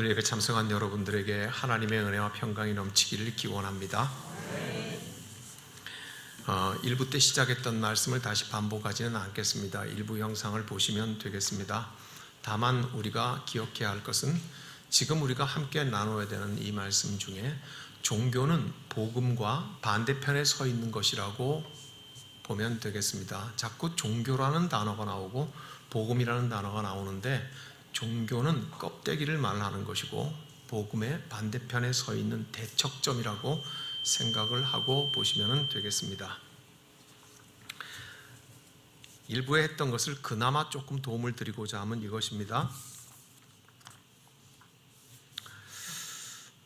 오늘 예배 참석한 여러분들에게 하나님의 은혜와 평강이 넘치기를 기원합니다. 1부 때 시작했던 말씀을 다시 반복하지는 않겠습니다. 일부 영상을 보시면 되겠습니다. 다만 우리가 기억해야 할 것은 지금 우리가 함께 나눠야 되는 이 말씀 중에 종교는 복음과 반대편에 서 있는 것이라고 보면 되겠습니다. 자꾸 종교라는 단어가 나오고 복음이라는 단어가 나오는데, 종교는 껍데기를 말하는 것이고 복음의 반대편에 서 있는 대척점이라고 생각을 하고 보시면 되겠습니다. 일부에 했던 것을 그나마 조금 도움을 드리고자 하면 이것입니다.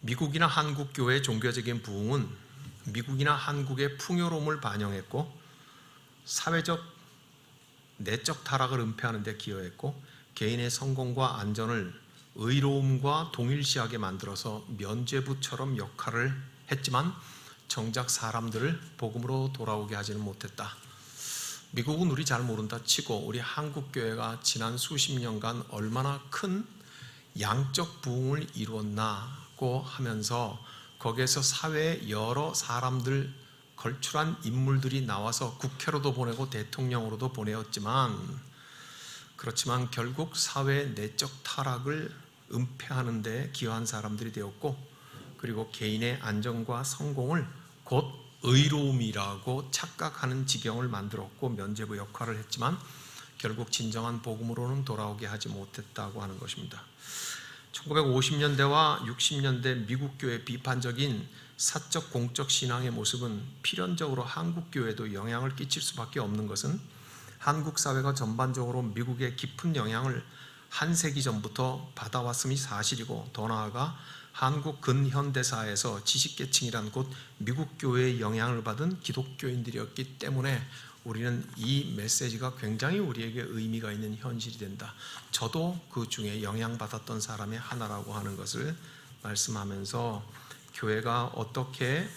미국이나 한국 교회의 종교적인 부흥은 미국이나 한국의 풍요로움을 반영했고 사회적 내적 타락을 은폐하는 데 기여했고 개인의 성공과 안전을 의로움과 동일시하게 만들어서 면죄부처럼 역할을 했지만 정작 사람들을 복음으로 돌아오게 하지는 못했다. 미국은 우리 잘 모른다 치고 우리 한국교회가 지난 수십 년간 얼마나 큰 양적 부흥을 이루었나고 하면서 거기에서 사회에 여러 사람들 걸출한 인물들이 나와서 국회로도 보내고 대통령으로도 보내었지만, 그렇지만 결국 사회의 내적 타락을 은폐하는 데 기여한 사람들이 되었고, 그리고 개인의 안정과 성공을 곧 의로움이라고 착각하는 지경을 만들었고 면죄부 역할을 했지만 결국 진정한 복음으로는 돌아오게 하지 못했다고 하는 것입니다. 1950년대와 60년대 미국 교회의 비판적인 사적 공적 신앙의 모습은 필연적으로 한국 교회에도 영향을 끼칠 수밖에 없는 것은 한국 사회가 전반적으로 미국의 깊은 영향을 한 세기 전부터 받아왔음이 사실이고, 더 나아가 한국 근현대사에서 지식계층이란 곧 미국 교회의 영향을 받은 기독교인들이었기 때문에 우리는 이 메시지가 굉장히 우리에게 의미가 있는 현실이 된다. 저도 그 중에 영향받았던 사람의 하나라고 하는 것을 말씀하면서, 교회가 어떻게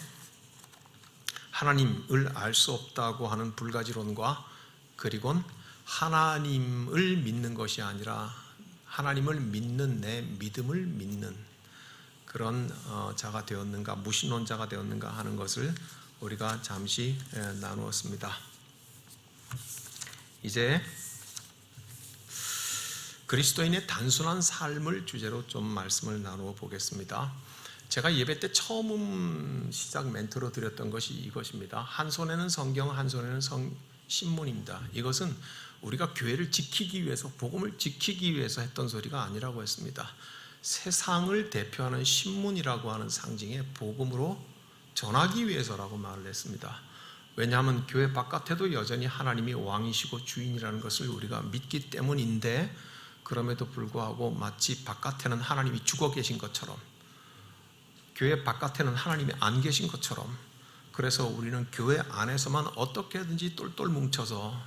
하나님을 알 수 없다고 하는 불가지론과 그리고 하나님을 믿는 것이 아니라 하나님을 믿는 내 믿음을 믿는 그런 자가 되었는가, 무신론자가 되었는가 하는 것을 우리가 잠시 나누었습니다. 이제 그리스도인의 단순한 삶을 주제로 좀 말씀을 나누어 보겠습니다. 제가 예배 때 처음 시작 멘트로 드렸던 것이 이것입니다. 한 손에는 성경, 한 손에는 신문입니다. 이것은 우리가 교회를 지키기 위해서, 복음을 지키기 위해서 했던 소리가 아니라고 했습니다. 세상을 대표하는 신문이라고 하는 상징의 복음으로 전하기 위해서라고 말을 했습니다. 왜냐하면 교회 바깥에도 여전히 하나님이 왕이시고 주인이라는 것을 우리가 믿기 때문인데, 그럼에도 불구하고 마치 바깥에는 하나님이 죽어 계신 것처럼, 교회 바깥에는 하나님이 안 계신 것처럼, 그래서 우리는 교회 안에서만 어떻게든지 똘똘 뭉쳐서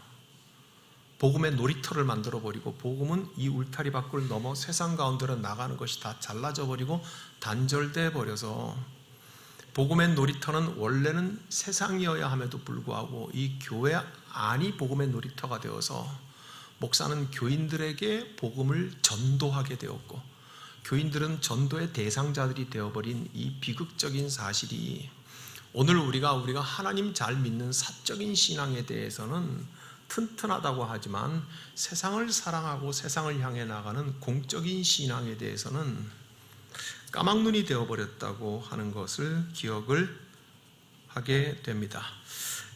복음의 놀이터를 만들어버리고, 복음은 이 울타리 밖을 넘어 세상 가운데로 나가는 것이 다 잘라져 버리고 단절돼 버려서, 복음의 놀이터는 원래는 세상이어야 함에도 불구하고 이 교회 안이 복음의 놀이터가 되어서 목사는 교인들에게 복음을 전도하게 되었고, 교인들은 전도의 대상자들이 되어버린 이 비극적인 사실이, 오늘 우리가 하나님 잘 믿는 사적인 신앙에 대해서는 튼튼하다고 하지만 세상을 사랑하고 세상을 향해 나가는 공적인 신앙에 대해서는 까막눈이 되어버렸다고 하는 것을 기억을 하게 됩니다.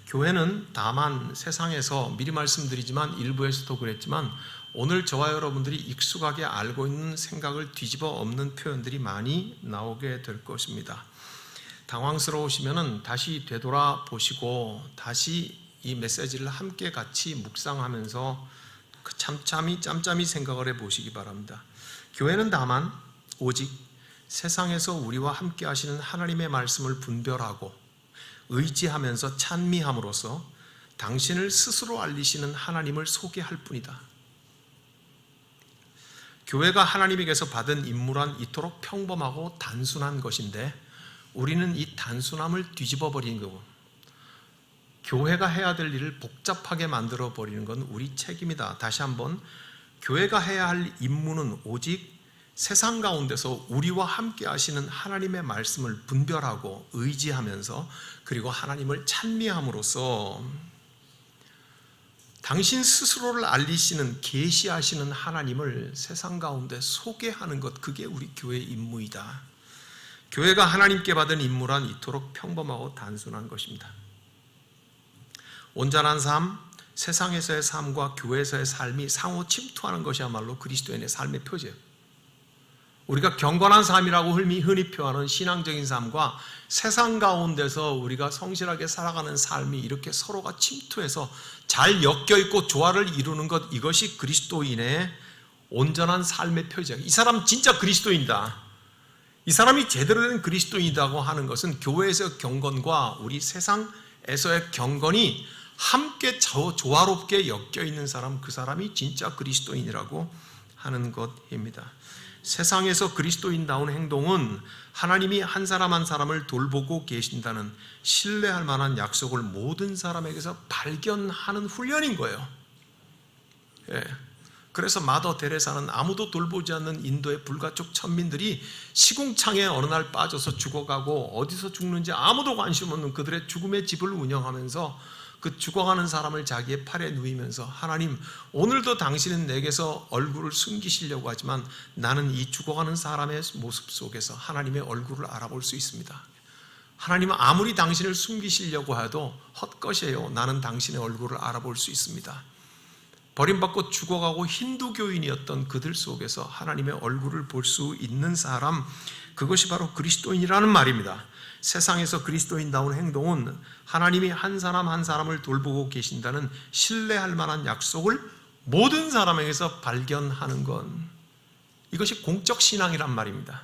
교회는 다만 세상에서, 미리 말씀드리지만 일부에서도 그랬지만 오늘 저와 여러분들이 익숙하게 알고 있는 생각을 뒤집어 엎는 표현들이 많이 나오게 될 것입니다. 당황스러우시면 다시 되돌아보시고 다시 이 메시지를 함께 같이 묵상하면서 짬짬이 생각을 해보시기 바랍니다. 교회는 다만 오직 세상에서 우리와 함께 하시는 하나님의 말씀을 분별하고 의지하면서 찬미함으로써 당신을 스스로 알리시는 하나님을 소개할 뿐이다. 교회가 하나님에게서 받은 임무란 이토록 평범하고 단순한 것인데, 우리는 이 단순함을 뒤집어 버리는 거고, 교회가 해야 될 일을 복잡하게 만들어 버리는 건 우리 책임이다. 다시 한번, 교회가 해야 할 임무는 오직 세상 가운데서 우리와 함께 하시는 하나님의 말씀을 분별하고 의지하면서 그리고 하나님을 찬미함으로써 당신 스스로를 알리시는 계시하시는 하나님을 세상 가운데 소개하는 것, 그게 우리 교회의 임무이다. 교회가 하나님께 받은 임무란 이토록 평범하고 단순한 것입니다. 온전한 삶, 세상에서의 삶과 교회에서의 삶이 상호 침투하는 것이야말로 그리스도인의 삶의 표제예요. 우리가 경건한 삶이라고 흔히 표하는 신앙적인 삶과 세상 가운데서 우리가 성실하게 살아가는 삶이 이렇게 서로가 침투해서 잘 엮여있고 조화를 이루는 것, 이것이 그리스도인의 온전한 삶의 표제예요. 이 사람 진짜 그리스도인이다, 이 사람이 제대로 된 그리스도인이라고 하는 것은 교회에서의 경건과 우리 세상에서의 경건이 함께 조화롭게 엮여있는 사람, 그 사람이 진짜 그리스도인이라고 하는 것입니다. 세상에서 그리스도인다운 행동은 하나님이 한 사람 한 사람을 돌보고 계신다는 신뢰할 만한 약속을 모든 사람에게서 발견하는 훈련인 거예요. 그래서 마더 데레사는 아무도 돌보지 않는 인도의 불가촉 천민들이 시궁창에 어느 날 빠져서 죽어가고 어디서 죽는지 아무도 관심 없는 그들의 죽음의 집을 운영하면서 그 죽어가는 사람을 자기의 팔에 누이면서, 하나님, 오늘도 당신은 내게서 얼굴을 숨기시려고 하지만 나는 이 죽어가는 사람의 모습 속에서 하나님의 얼굴을 알아볼 수 있습니다. 하나님은 아무리 당신을 숨기시려고 해도 헛것이에요. 나는 당신의 얼굴을 알아볼 수 있습니다. 버림받고 죽어가고 힌두교인이었던 그들 속에서 하나님의 얼굴을 볼 수 있는 사람, 그것이 바로 그리스도인이라는 말입니다. 세상에서 그리스도인다운 행동은 하나님이 한 사람 한 사람을 돌보고 계신다는 신뢰할 만한 약속을 모든 사람에게서 발견하는 것, 이것이 공적 신앙이란 말입니다.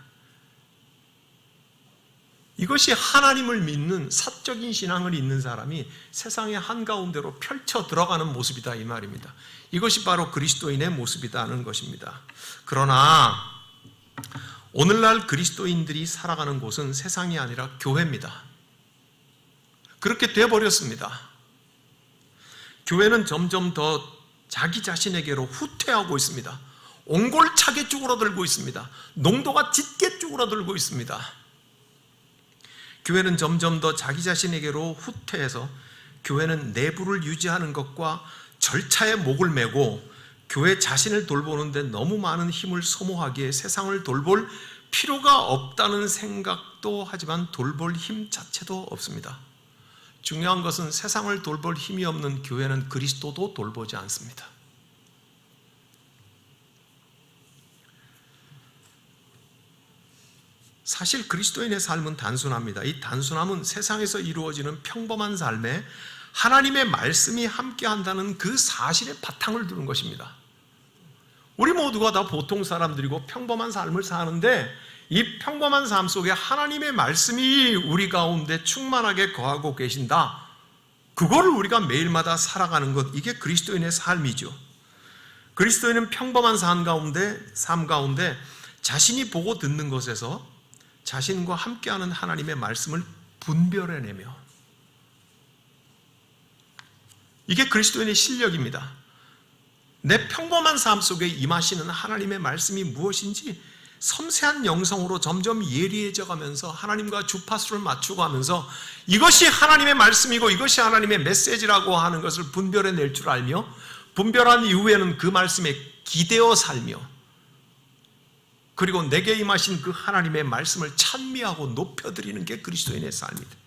이것이 하나님을 믿는 사적인 신앙을 있는 사람이 세상의 한가운데로 펼쳐 들어가는 모습이다, 이 말입니다. 이것이 바로 그리스도인의 모습이라는 것입니다. 그러나 오늘날 그리스도인들이 살아가는 곳은 세상이 아니라 교회입니다. 그렇게 되어버렸습니다. 교회는 점점 더 자기 자신에게로 후퇴하고 있습니다. 옹골차게 쭈그러들고 있습니다. 농도가 짙게 쭈그러들고 있습니다. 교회는 점점 더 자기 자신에게로 후퇴해서 교회는 내부를 유지하는 것과 절차에 목을 매고 교회 자신을 돌보는데 너무 많은 힘을 소모하기에 세상을 돌볼 필요가 없다는 생각도 하지만 돌볼 힘 자체도 없습니다. 중요한 것은 세상을 돌볼 힘이 없는 교회는 그리스도도 돌보지 않습니다. 사실 그리스도인의 삶은 단순합니다. 이 단순함은 세상에서 이루어지는 평범한 삶에 하나님의 말씀이 함께한다는 그 사실에 바탕을 두는 것입니다. 우리 모두가 다 보통 사람들이고 평범한 삶을 사는데 이 평범한 삶 속에 하나님의 말씀이 우리 가운데 충만하게 거하고 계신다, 그거를 우리가 매일마다 살아가는 것, 이게 그리스도인의 삶이죠. 그리스도인은 평범한 삶 가운데 자신이 보고 듣는 것에서 자신과 함께하는 하나님의 말씀을 분별해내며, 이게 그리스도인의 실력입니다. 내 평범한 삶 속에 임하시는 하나님의 말씀이 무엇인지 섬세한 영성으로 점점 예리해져 가면서 하나님과 주파수를 맞추고 하면서 이것이 하나님의 말씀이고 이것이 하나님의 메시지라고 하는 것을 분별해낼 줄 알며, 분별한 이후에는 그 말씀에 기대어 살며, 그리고 내게 임하신 그 하나님의 말씀을 찬미하고 높여드리는 게 그리스도인의 삶입니다.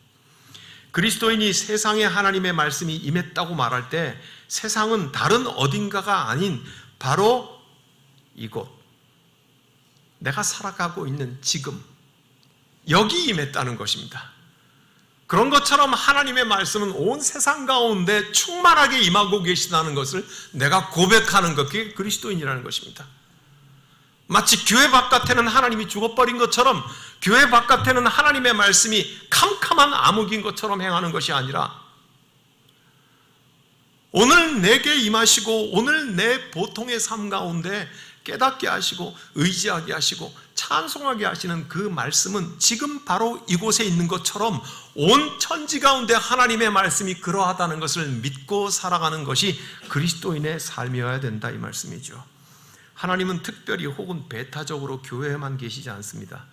그리스도인이 세상에 하나님의 말씀이 임했다고 말할 때 세상은 다른 어딘가가 아닌 바로 이곳, 내가 살아가고 있는 지금, 여기 임했다는 것입니다. 그런 것처럼 하나님의 말씀은 온 세상 가운데 충만하게 임하고 계시다는 것을 내가 고백하는 것, 그게 그리스도인이라는 것입니다. 마치 교회 바깥에는 하나님이 죽어버린 것처럼 교회 바깥에는 하나님의 말씀이 캄캄한 암흑인 것처럼 행하는 것이 아니라 오늘 내게 임하시고 오늘 내 보통의 삶 가운데 깨닫게 하시고 의지하게 하시고 찬송하게 하시는 그 말씀은 지금 바로 이곳에 있는 것처럼 온 천지 가운데 하나님의 말씀이 그러하다는 것을 믿고 살아가는 것이 그리스도인의 삶이어야 된다, 이 말씀이죠. 하나님은 특별히 혹은 배타적으로 교회에만 계시지 않습니다.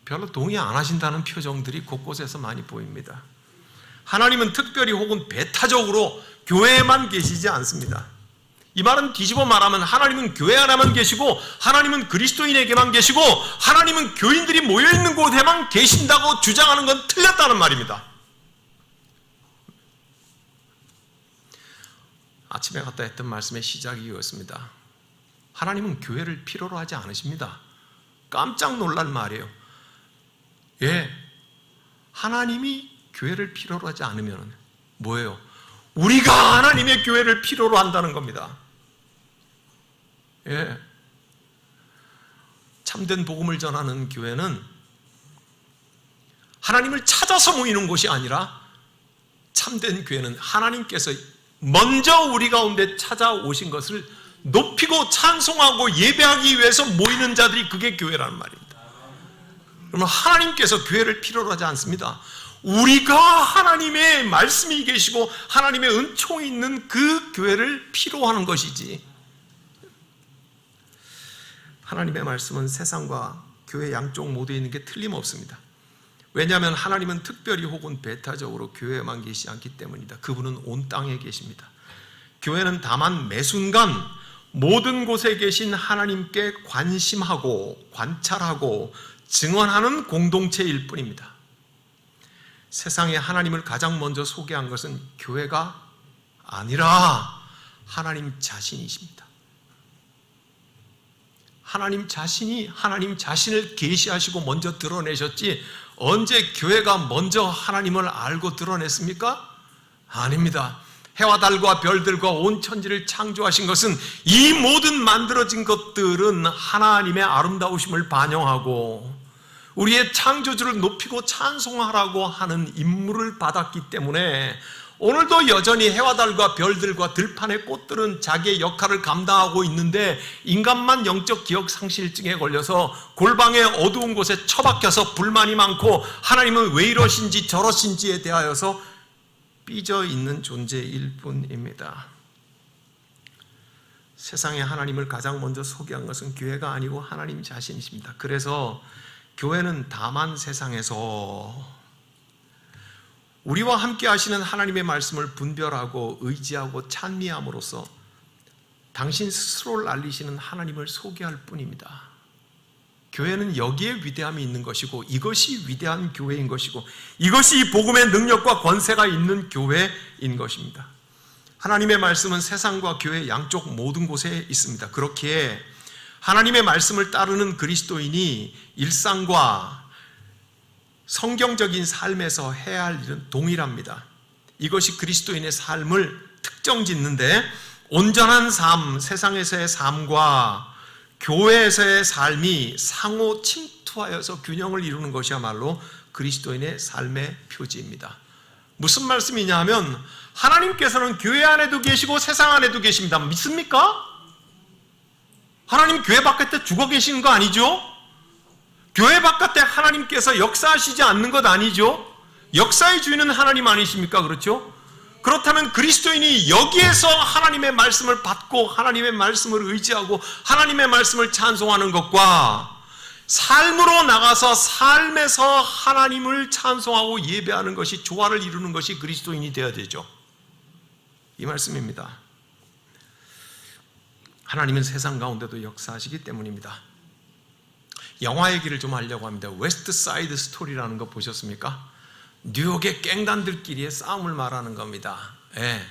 별로 동의 안 하신다는 표정들이 곳곳에서 많이 보입니다. 하나님은 특별히 혹은 배타적으로 교회에만 계시지 않습니다. 이 말은 뒤집어 말하면 하나님은 교회 안에만 계시고 하나님은 그리스도인에게만 계시고 하나님은 교인들이 모여있는 곳에만 계신다고 주장하는 건 틀렸다는 말입니다. 아침에 갔다 했던 말씀의 시작이 이었습니다. 하나님은 교회를 필요로 하지 않으십니다. 깜짝 놀랄 말이에요. 예, 하나님이 교회를 필요로 하지 않으면 뭐예요? 우리가 하나님의 교회를 필요로 한다는 겁니다. 예, 참된 복음을 전하는 교회는 하나님을 찾아서 모이는 곳이 아니라 참된 교회는 하나님께서 먼저 우리 가운데 찾아오신 것을 높이고 찬송하고 예배하기 위해서 모이는 자들이 그게 교회라는 말입니다. 그러면 하나님께서 교회를 필요로 하지 않습니다. 우리가 하나님의 말씀이 계시고 하나님의 은총이 있는 그 교회를 필요하는 것이지. 하나님의 말씀은 세상과 교회 양쪽 모두에 있는 게 틀림없습니다. 왜냐하면 하나님은 특별히 혹은 배타적으로 교회에만 계시지 않기 때문입니다. 그분은 온 땅에 계십니다. 교회는 다만 매 순간 모든 곳에 계신 하나님께 관심하고 관찰하고 증언하는 공동체일 뿐입니다. 세상에 하나님을 가장 먼저 소개한 것은 교회가 아니라 하나님 자신이십니다. 하나님 자신이 하나님 자신을 계시하시고 먼저 드러내셨지 언제 교회가 먼저 하나님을 알고 드러냈습니까? 아닙니다. 해와 달과 별들과 온 천지를 창조하신 것은 이 모든 만들어진 것들은 하나님의 아름다우심을 반영하고 우리의 창조주를 높이고 찬송하라고 하는 임무를 받았기 때문에 오늘도 여전히 해와 달과 별들과 들판의 꽃들은 자기의 역할을 감당하고 있는데 인간만 영적 기억 상실증에 걸려서 골방의 어두운 곳에 처박혀서 불만이 많고 하나님은 왜 이러신지 저러신지에 대하여서 삐져 있는 존재일 뿐입니다. 세상에 하나님을 가장 먼저 소개한 것은 교회가 아니고 하나님 자신이십니다. 그래서 교회는 다만 세상에서 우리와 함께 하시는 하나님의 말씀을 분별하고 의지하고 찬미함으로써 당신 스스로를 알리시는 하나님을 소개할 뿐입니다. 교회는 여기에 위대함이 있는 것이고 이것이 위대한 교회인 것이고 이것이 복음의 능력과 권세가 있는 교회인 것입니다. 하나님의 말씀은 세상과 교회 양쪽 모든 곳에 있습니다. 그렇기에 하나님의 말씀을 따르는 그리스도인이 일상과 성경적인 삶에서 해야 할 일은 동일합니다. 이것이 그리스도인의 삶을 특정 짓는데 온전한 삶, 세상에서의 삶과 교회에서의 삶이 상호 침투하여서 균형을 이루는 것이야말로 그리스도인의 삶의 표지입니다. 무슨 말씀이냐 하면 하나님께서는 교회 안에도 계시고 세상 안에도 계십니다. 믿습니까? 하나님 교회 바깥에 죽어 계시는 거 아니죠? 교회 바깥에 하나님께서 역사하시지 않는 것 아니죠? 역사의 주인은 하나님 아니십니까? 그렇죠? 그렇다면 그리스도인이 여기에서 하나님의 말씀을 받고 하나님의 말씀을 의지하고 하나님의 말씀을 찬송하는 것과 삶으로 나가서 삶에서 하나님을 찬송하고 예배하는 것이 조화를 이루는 것이 그리스도인이 되어야 되죠. 이 말씀입니다. 하나님은 세상 가운데도 역사하시기 때문입니다. 영화 얘기를 좀 하려고 합니다. 웨스트 사이드 스토리라는 거 보셨습니까? 뉴욕의 갱단들끼리의 싸움을 말하는 겁니다. 예.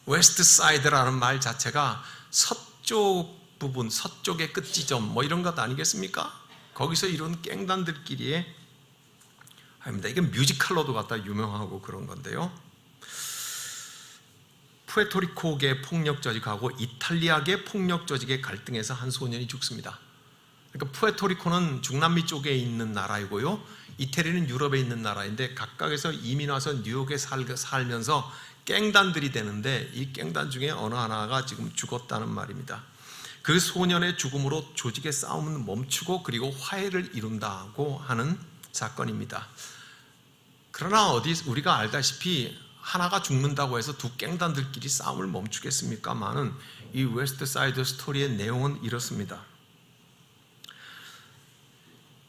웨스트 사이드라는 말 자체가 서쪽 부분, 서쪽의 끝지점 뭐 이런 것 아니겠습니까? 거기서 이런 갱단들끼리의 아닙니다. 이게 뮤지컬로도 갖다 유명하고 그런 건데요. 푸에토리코계 폭력 조직하고 이탈리아계 폭력 조직의 갈등에서 한 소년이 죽습니다. 그러니까 푸에토리코는 중남미 쪽에 있는 나라이고요. 이태리는 유럽에 있는 나라인데 각각에서 이민 와서 뉴욕에 살면서 갱단들이 되는데 이 갱단 중에 어느 하나가 지금 죽었다는 말입니다. 그 소년의 죽음으로 조직의 싸움은 멈추고 그리고 화해를 이룬다고 하는 사건입니다. 그러나 우리가 알다시피 하나가 죽는다고 해서 두 갱단들끼리 싸움을 멈추겠습니까마는 이 웨스트 사이드 스토리의 내용은 이렇습니다.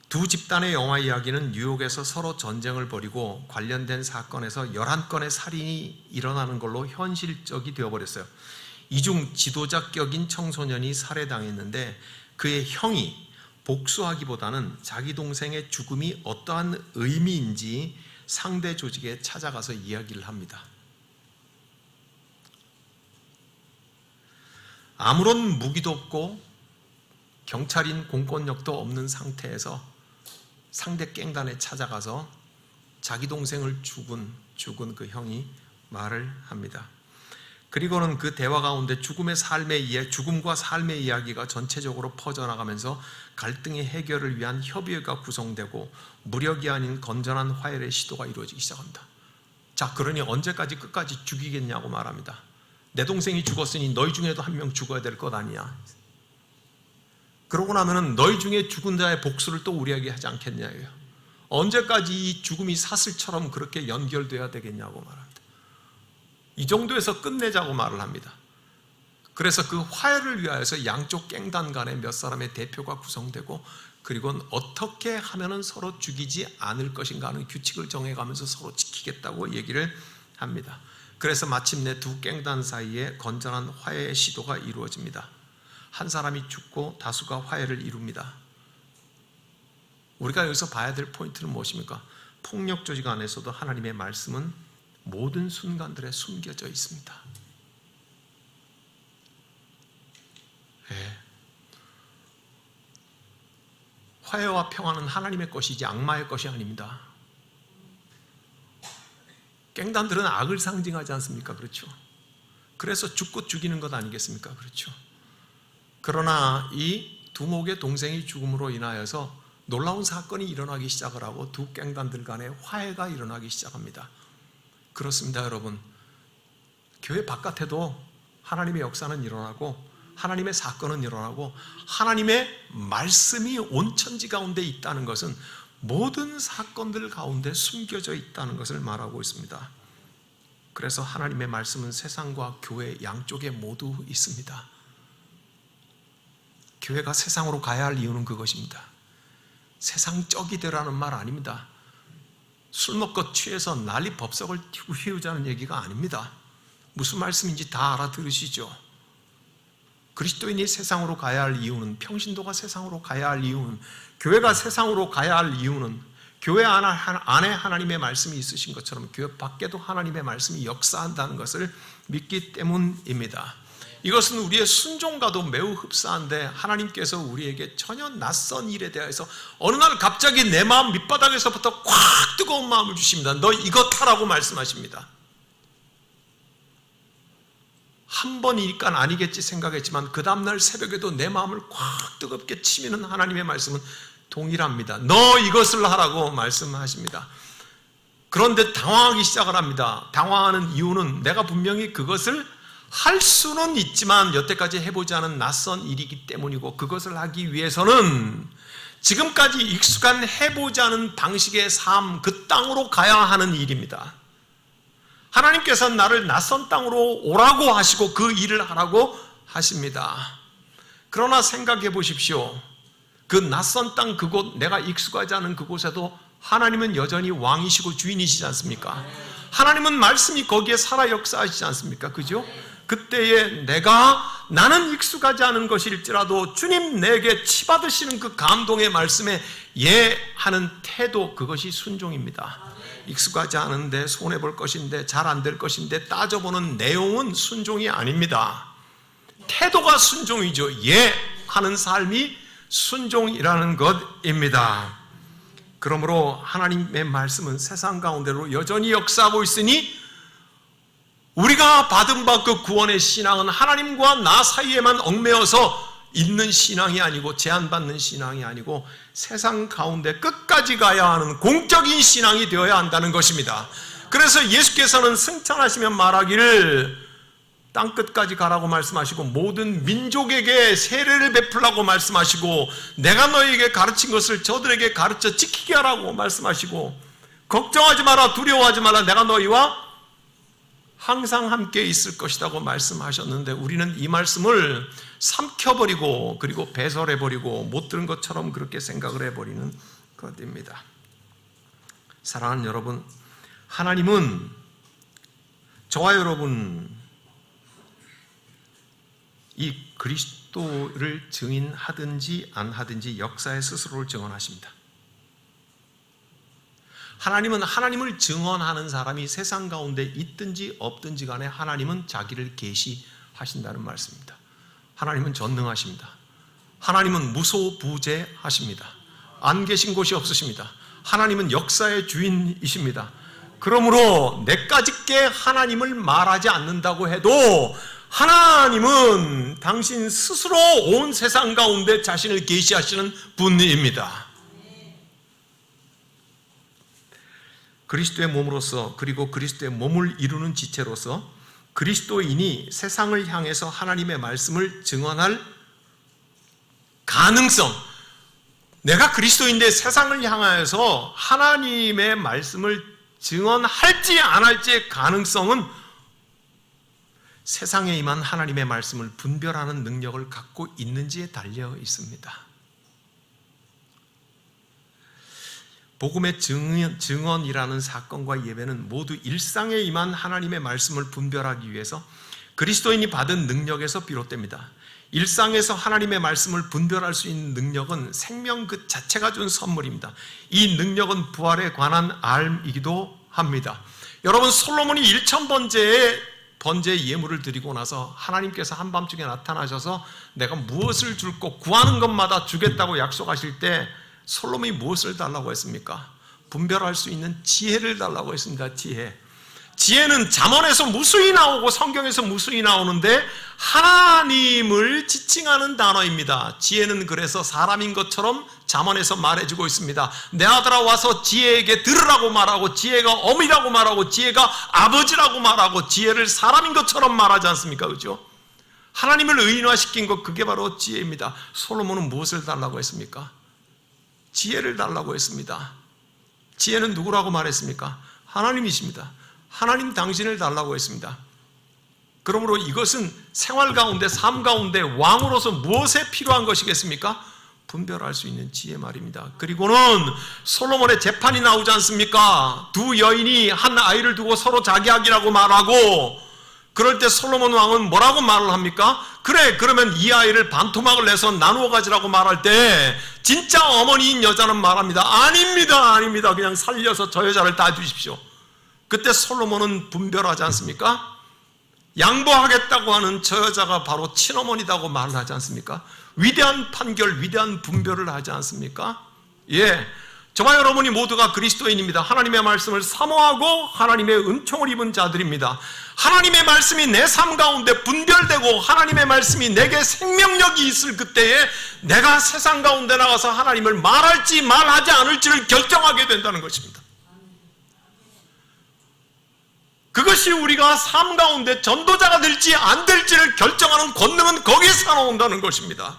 두 집단의 영화 이야기는 뉴욕에서 서로 전쟁을 벌이고 관련된 사건에서 11건의 살인이 일어나는 걸로 현실적이 되어버렸어요. 이 중 지도자격인 청소년이 살해당했는데 그의 형이 복수하기보다는 자기 동생의 죽음이 어떠한 의미인지 상대 조직에 찾아가서 이야기를 합니다. 아무런 무기도 없고 경찰인 공권력도 없는 상태에서 상대 갱단에 찾아가서 자기 동생을 죽은 그 형이 말을 합니다. 그리고는 그 대화 가운데 죽음과 삶의 이야기가 전체적으로 퍼져나가면서 갈등의 해결을 위한 협의회가 구성되고 무력이 아닌 건전한 화해의 시도가 이루어지기 시작합니다. 자, 그러니 언제까지 끝까지 죽이겠냐고 말합니다. 내 동생이 죽었으니 너희 중에도 한 명 죽어야 될 것 아니냐. 그러고 나면은 너희 중에 죽은 자의 복수를 또 우리에게 하지 않겠냐고요. 언제까지 이 죽음이 사슬처럼 그렇게 연결돼야 되겠냐고 말합니다. 이 정도에서 끝내자고 말을 합니다. 그래서 그 화해를 위하여서 양쪽 갱단 간에 몇 사람의 대표가 구성되고 그리고 어떻게 하면은 서로 죽이지 않을 것인가 하는 규칙을 정해가면서 서로 지키겠다고 얘기를 합니다. 그래서 마침내 두 갱단 사이에 건전한 화해의 시도가 이루어집니다. 한 사람이 죽고 다수가 화해를 이룹니다. 우리가 여기서 봐야 될 포인트는 무엇입니까? 폭력 조직 안에서도 하나님의 말씀은 모든 순간들에 숨겨져 있습니다. 네. 화해와 평화는 하나님의 것이지 악마의 것이 아닙니다. 갱단들은 악을 상징하지 않습니까? 그렇죠? 그래서 죽고 죽이는 것 아니겠습니까? 그렇죠? 그러나 이 두목의 동생이 죽음으로 인하여서 놀라운 사건이 일어나기 시작을 하고 두 갱단들 간에 화해가 일어나기 시작합니다. 그렇습니다, 여러분. 교회 바깥에도 하나님의 역사는 일어나고 하나님의 사건은 일어나고 하나님의 말씀이 온천지 가운데 있다는 것은 모든 사건들 가운데 숨겨져 있다는 것을 말하고 있습니다. 그래서 하나님의 말씀은 세상과 교회 양쪽에 모두 있습니다. 교회가 세상으로 가야 할 이유는 그것입니다. 세상적이 되라는 말 아닙니다. 술 먹고 취해서 난리 법석을 휘우자는 얘기가 아닙니다. 무슨 말씀인지 다 알아들으시죠? 그리스도인이 세상으로 가야 할 이유는, 평신도가 세상으로 가야 할 이유는, 교회가 세상으로 가야 할 이유는 교회 안에 하나님의 말씀이 있으신 것처럼 교회 밖에도 하나님의 말씀이 역사한다는 것을 믿기 때문입니다. 이것은 우리의 순종과도 매우 흡사한데 하나님께서 우리에게 전혀 낯선 일에 대해서 어느 날 갑자기 내 마음 밑바닥에서부터 꽉 뜨거운 마음을 주십니다. 너 이것 하라고 말씀하십니다. 한 번이니까 아니겠지 생각했지만 그 다음날 새벽에도 내 마음을 꽉 뜨겁게 치미는 하나님의 말씀은 동일합니다. 너 이것을 하라고 말씀하십니다. 그런데 당황하기 시작을 합니다. 당황하는 이유는 내가 분명히 그것을 할 수는 있지만 여태까지 해보지 않은 낯선 일이기 때문이고, 그것을 하기 위해서는 지금까지 익숙한 해보지 않은 방식의 삶, 그 땅으로 가야 하는 일입니다. 하나님께서는 나를 낯선 땅으로 오라고 하시고 그 일을 하라고 하십니다. 그러나 생각해 보십시오. 그 낯선 땅, 그곳, 내가 익숙하지 않은 그곳에도 하나님은 여전히 왕이시고 주인이시지 않습니까? 하나님은 말씀이 거기에 살아 역사하시지 않습니까? 그죠? 그때에 나는 익숙하지 않은 것일지라도 주님 내게 치받으시는 그 감동의 말씀에 예하는 태도, 그것이 순종입니다. 익숙하지 않은데 손해볼 것인데 잘 안 될 것인데 따져보는 내용은 순종이 아닙니다. 태도가 순종이죠. 예하는 삶이 순종이라는 것입니다. 그러므로 하나님의 말씀은 세상 가운데로 여전히 역사하고 있으니 우리가 받은 바 그 구원의 신앙은 하나님과 나 사이에만 얽매여서 있는 신앙이 아니고 제한받는 신앙이 아니고 세상 가운데 끝까지 가야 하는 공적인 신앙이 되어야 한다는 것입니다. 그래서 예수께서는 승천하시면 말하기를 땅끝까지 가라고 말씀하시고 모든 민족에게 세례를 베풀라고 말씀하시고 내가 너희에게 가르친 것을 저들에게 가르쳐 지키게 하라고 말씀하시고 걱정하지 마라, 두려워하지 마라, 내가 너희와 항상 함께 있을 것이라고 말씀하셨는데 우리는 이 말씀을 삼켜버리고 그리고 배설해버리고 못 들은 것처럼 그렇게 생각을 해버리는 것입니다. 사랑하는 여러분, 하나님은 저와 여러분 이 그리스도를 증인하든지 안 하든지 역사의 스스로를 증언하십니다. 하나님은 하나님을 증언하는 사람이 세상 가운데 있든지 없든지 간에 하나님은 자기를 계시하신다는 말씀입니다. 하나님은 전능하십니다. 하나님은 무소부재하십니다. 안 계신 곳이 없으십니다. 하나님은 역사의 주인이십니다. 그러므로 내까짓게 하나님을 말하지 않는다고 해도 하나님은 당신 스스로 온 세상 가운데 자신을 계시하시는 분입니다. 그리스도의 몸으로서 그리고 그리스도의 몸을 이루는 지체로서 그리스도인이 세상을 향해서 하나님의 말씀을 증언할 가능성, 내가 그리스도인데 세상을 향하여서 하나님의 말씀을 증언할지 안 할지의 가능성은 세상에 임한 하나님의 말씀을 분별하는 능력을 갖고 있는지에 달려 있습니다. 복음의 증언이라는 사건과 예배는 모두 일상에 임한 하나님의 말씀을 분별하기 위해서 그리스도인이 받은 능력에서 비롯됩니다. 일상에서 하나님의 말씀을 분별할 수 있는 능력은 생명 그 자체가 준 선물입니다. 이 능력은 부활에 관한 알이기도 합니다. 여러분, 솔로몬이 1000번째의 예물을 드리고 나서 하나님께서 한밤중에 나타나셔서 내가 무엇을 줄고 구하는 것마다 주겠다고 약속하실 때 솔로몬이 무엇을 달라고 했습니까? 분별할 수 있는 지혜를 달라고 했습니다. 지혜는 잠언에서 무수히 나오고 성경에서 무수히 나오는데 하나님을 지칭하는 단어입니다. 지혜는 그래서 사람인 것처럼 잠언에서 말해주고 있습니다. 내 아들아 와서 지혜에게 들으라고 말하고, 지혜가 어미라고 말하고, 지혜가 아버지라고 말하고, 지혜를 사람인 것처럼 말하지 않습니까? 그죠? 하나님을 의인화시킨 것, 그게 바로 지혜입니다. 솔로몬은 무엇을 달라고 했습니까? 지혜를 달라고 했습니다. 지혜는 누구라고 말했습니까? 하나님이십니다. 하나님 당신을 달라고 했습니다. 그러므로 이것은 생활 가운데, 삶 가운데 왕으로서 무엇에 필요한 것이겠습니까? 분별할 수 있는 지혜 말입니다. 그리고는 솔로몬의 재판이 나오지 않습니까? 두 여인이 한 아이를 두고 서로 자기 아기라고 말하고, 그럴 때 솔로몬 왕은 뭐라고 말을 합니까? 그래, 그러면 이 아이를 반토막을 내서 나누어 가지라고 말할 때 진짜 어머니인 여자는 말합니다. 아닙니다. 그냥 살려서 저 여자를 다 주십시오. 그때 솔로몬은 분별하지 않습니까? 양보하겠다고 하는 저 여자가 바로 친어머니다고 말을 하지 않습니까? 위대한 판결, 위대한 분별을 하지 않습니까? 예, 저와 여러분이 모두가 그리스도인입니다. 하나님의 말씀을 사모하고 하나님의 은총을 입은 자들입니다. 하나님의 말씀이 내 삶 가운데 분별되고 하나님의 말씀이 내게 생명력이 있을 그때에 내가 세상 가운데 나가서 하나님을 말할지 말하지 않을지를 결정하게 된다는 것입니다. 그것이 우리가 삶 가운데 전도자가 될지 안 될지를 결정하는 권능은 거기에서 나온다는 것입니다.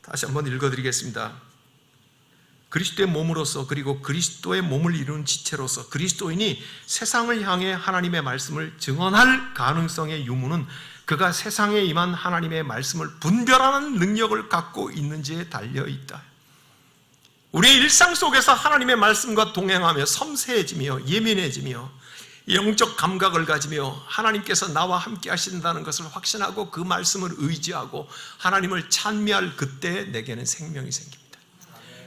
다시 한번 읽어드리겠습니다. 그리스도의 몸으로서 그리고 그리스도의 몸을 이루는 지체로서 그리스도인이 세상을 향해 하나님의 말씀을 증언할 가능성의 유무는 그가 세상에 임한 하나님의 말씀을 분별하는 능력을 갖고 있는지에 달려있다. 우리의 일상 속에서 하나님의 말씀과 동행하며 섬세해지며 예민해지며 영적 감각을 가지며 하나님께서 나와 함께 하신다는 것을 확신하고 그 말씀을 의지하고 하나님을 찬미할 그때 내게는 생명이 생깁니다.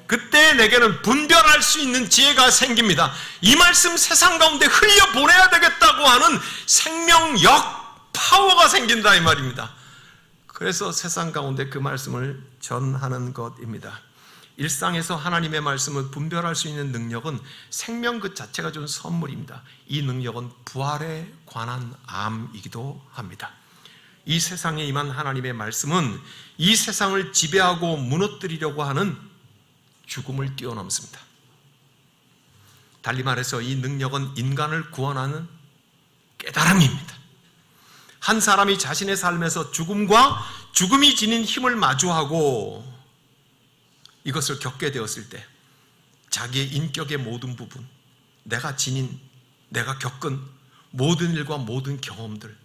그때 내게는 분별할 수 있는 지혜가 생깁니다. 이 말씀 세상 가운데 흘려보내야 되겠다고 하는 생명력, 파워가 생긴다 이 말입니다. 그래서 세상 가운데 그 말씀을 전하는 것입니다. 일상에서 하나님의 말씀을 분별할 수 있는 능력은 생명 그 자체가 준 선물입니다. 이 능력은 부활에 관한 암이기도 합니다. 이 세상에 임한 하나님의 말씀은 이 세상을 지배하고 무너뜨리려고 하는 죽음을 뛰어넘습니다. 달리 말해서 이 능력은 인간을 구원하는 깨달음입니다. 한 사람이 자신의 삶에서 죽음과 죽음이 지닌 힘을 마주하고 이것을 겪게 되었을 때 자기의 인격의 모든 부분, 내가 지닌, 내가 겪은 모든 일과 모든 경험들,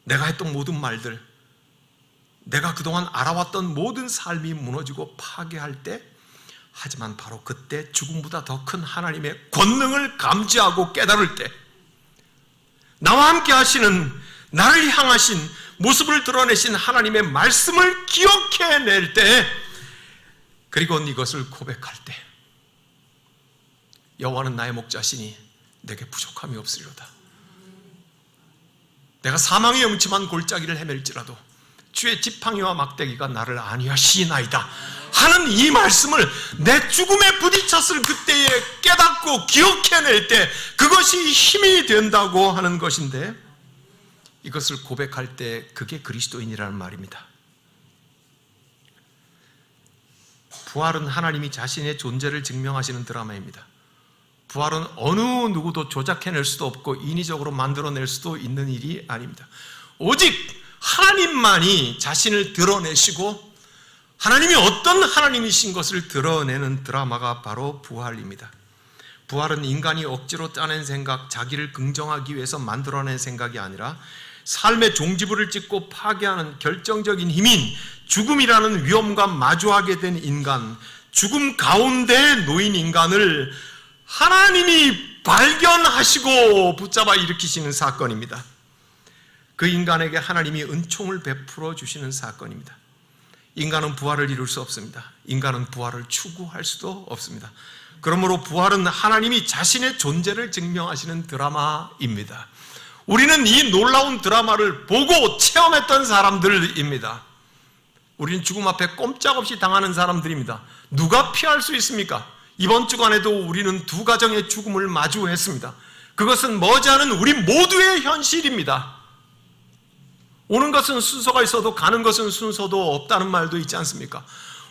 내가 했던 모든 말들, 내가 그동안 알아왔던 모든 삶이 무너지고 파괴할 때, 하지만 바로 그때 죽음보다 더 큰 하나님의 권능을 감지하고 깨달을 때, 나와 함께 하시는, 나를 향하신, 모습을 드러내신 하나님의 말씀을 기억해낼 때, 그리고 이것을 고백할 때, 여호와는 나의 목자시니 내게 부족함이 없으리로다. 내가 사망의 영침한 골짜기를 헤맬지라도 주의 지팡이와 막대기가 나를 안위하시나이다 하는 이 말씀을 내 죽음에 부딪혔을 그때에 깨닫고 기억해낼 때, 그것이 힘이 된다고 하는 것인데, 이것을 고백할 때 그게 그리스도인이라는 말입니다. 부활은 하나님이 자신의 존재를 증명하시는 드라마입니다. 부활은 어느 누구도 조작해낼 수도 없고 인위적으로 만들어낼 수도 있는 일이 아닙니다. 오직 하나님만이 자신을 드러내시고 하나님이 어떤 하나님이신 것을 드러내는 드라마가 바로 부활입니다. 부활은 인간이 억지로 짜낸 생각, 자기를 긍정하기 위해서 만들어낸 생각이 아니라 삶의 종지부를 찍고 파괴하는 결정적인 힘인 죽음이라는 위험과 마주하게 된 인간, 죽음 가운데 놓인 인간을 하나님이 발견하시고 붙잡아 일으키시는 사건입니다. 그 인간에게 하나님이 은총을 베풀어 주시는 사건입니다. 인간은 부활을 이룰 수 없습니다. 인간은 부활을 추구할 수도 없습니다. 그러므로 부활은 하나님이 자신의 존재를 증명하시는 드라마입니다. 우리는 이 놀라운 드라마를 보고 체험했던 사람들입니다. 우리는 죽음 앞에 꼼짝없이 당하는 사람들입니다. 누가 피할 수 있습니까? 이번 주간에도 우리는 두 가정의 죽음을 마주했습니다. 그것은 머지않은 우리 모두의 현실입니다. 오는 것은 순서가 있어도 가는 것은 순서도 없다는 말도 있지 않습니까?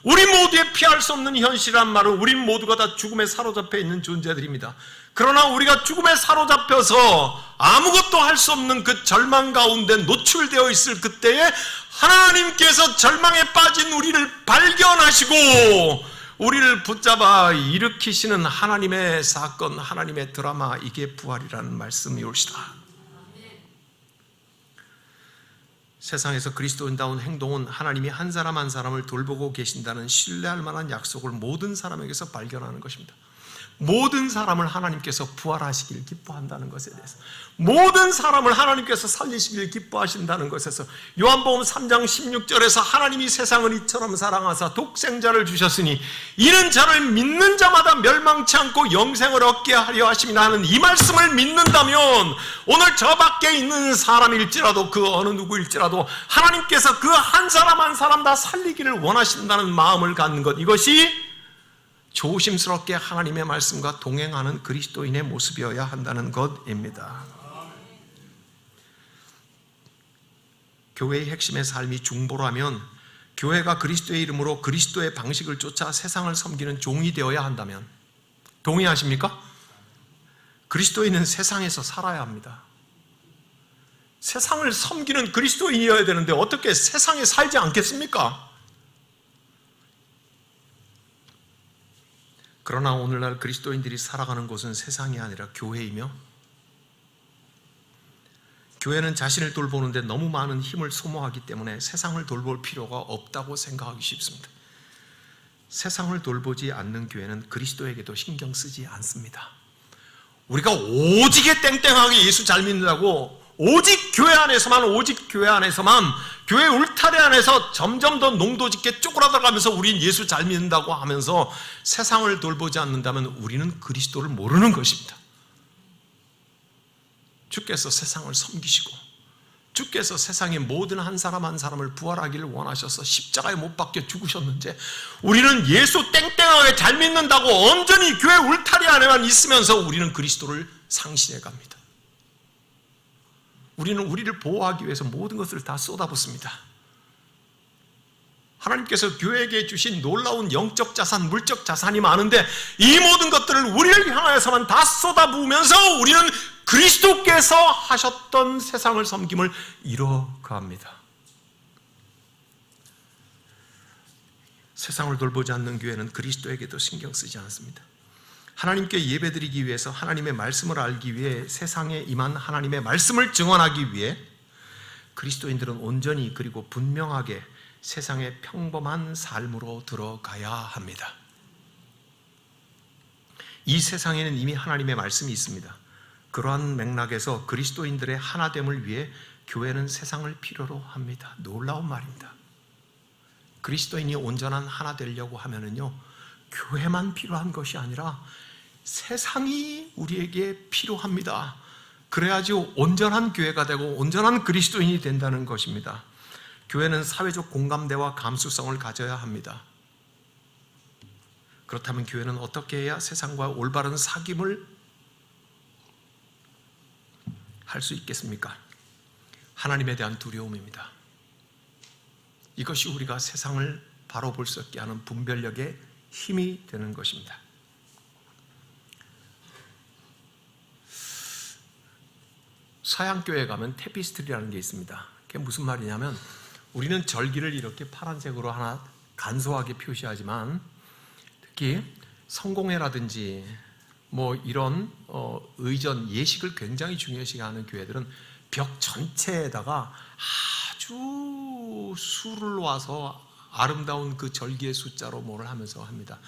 우리 모두의 피할 수 없는 현실이란 말은 우리 모두가 다 죽음에 사로잡혀 있는 존재들입니다. 그러나 우리가 죽음에 사로잡혀서 아무것도 할 수 없는 그 절망 가운데 노출되어 있을 그때에 하나님께서 절망에 빠진 우리를 발견하시고 우리를 붙잡아 일으키시는 하나님의 사건, 하나님의 드라마, 이게 부활이라는 말씀이올시다. 세상에서 그리스도인다운 행동은 하나님이 한 사람 한 사람을 돌보고 계신다는 신뢰할 만한 약속을 모든 사람에게서 발견하는 것입니다. 모든 사람을 하나님께서 부활하시길 기뻐한다는 것에 대해서, 모든 사람을 하나님께서 살리시길 기뻐하신다는 것에서, 요한복음 3장 16절에서 하나님이 세상을 이처럼 사랑하사 독생자를 주셨으니 이는 저를 믿는 자마다 멸망치 않고 영생을 얻게 하려 하심이라 하는 이 말씀을 믿는다면, 오늘 저 밖에 있는 사람일지라도 그 어느 누구일지라도 하나님께서 그 한 사람 한 사람 다 살리기를 원하신다는 마음을 갖는 것, 이것이 조심스럽게 하나님의 말씀과 동행하는 그리스도인의 모습이어야 한다는 것입니다. 교회의 핵심의 삶이 중보라면, 교회가 그리스도의 이름으로 그리스도의 방식을 쫓아 세상을 섬기는 종이 되어야 한다면, 동의하십니까? 그리스도인은 세상에서 살아야 합니다. 세상을 섬기는 그리스도인이어야 되는데 어떻게 세상에 살지 않겠습니까? 그러나 오늘날 그리스도인들이 살아가는 곳은 세상이 아니라 교회이며, 교회는 자신을 돌보는데 너무 많은 힘을 소모하기 때문에 세상을 돌볼 필요가 없다고 생각하기 쉽습니다. 세상을 돌보지 않는 교회는 그리스도에게도 신경 쓰지 않습니다. 우리가 오직에 땡땡하게 예수 잘 믿는다고 오직 교회 안에서만 교회 울타리 안에서 점점 더 농도 짙게 쪼그라들어가면서 우린 예수 잘 믿는다고 하면서 세상을 돌보지 않는다면 우리는 그리스도를 모르는 것입니다. 주께서 세상을 섬기시고 주께서 세상의 모든 한 사람 한 사람을 부활하기를 원하셔서 십자가에 못 박혀 죽으셨는데, 우리는 예수 땡땡하게 잘 믿는다고 온전히 교회 울타리 안에만 있으면서 우리는 그리스도를 상실해 갑니다. 우리는 우리를 보호하기 위해서 모든 것을 다 쏟아붓습니다. 하나님께서 교회에게 주신 놀라운 영적 자산, 물적 자산이 많은데 이 모든 것들을 우리를 향하여서만 다 쏟아부으면서 우리는 그리스도께서 하셨던 세상을 섬김을 잃어갑니다. 세상을 돌보지 않는 교회는 그리스도에게도 신경 쓰지 않습니다. 하나님께 예배드리기 위해서, 하나님의 말씀을 알기 위해, 세상에 임한 하나님의 말씀을 증언하기 위해 그리스도인들은 온전히 그리고 분명하게 세상의 평범한 삶으로 들어가야 합니다. 이 세상에는 이미 하나님의 말씀이 있습니다. 그러한 맥락에서 그리스도인들의 하나됨을 위해 교회는 세상을 필요로 합니다. 놀라운 말입니다. 그리스도인이 온전한 하나 되려고 하면은요, 교회만 필요한 것이 아니라 세상이 우리에게 필요합니다. 그래야지 온전한 교회가 되고 온전한 그리스도인이 된다는 것입니다. 교회는 사회적 공감대와 감수성을 가져야 합니다. 그렇다면 교회는 어떻게 해야 세상과 올바른 사귐을 할 수 있겠습니까? 하나님에 대한 두려움입니다. 이것이 우리가 세상을 바로 볼 수 있게 하는 분별력의 힘이 되는 것입니다. 서양교회 가면 테피스트리라는 게 있습니다. 그게 무슨 말이냐면, 우리는 절기를 이렇게 파란색으로 하나 간소하게 표시하지만, 특히 성공회라든지 뭐 이런 의전, 예식을 굉장히 중요시 하는 교회들은 벽 전체에다가 아주 수를 와서 아름다운 그 절기의 숫자로 뭐를 하면서 합니다.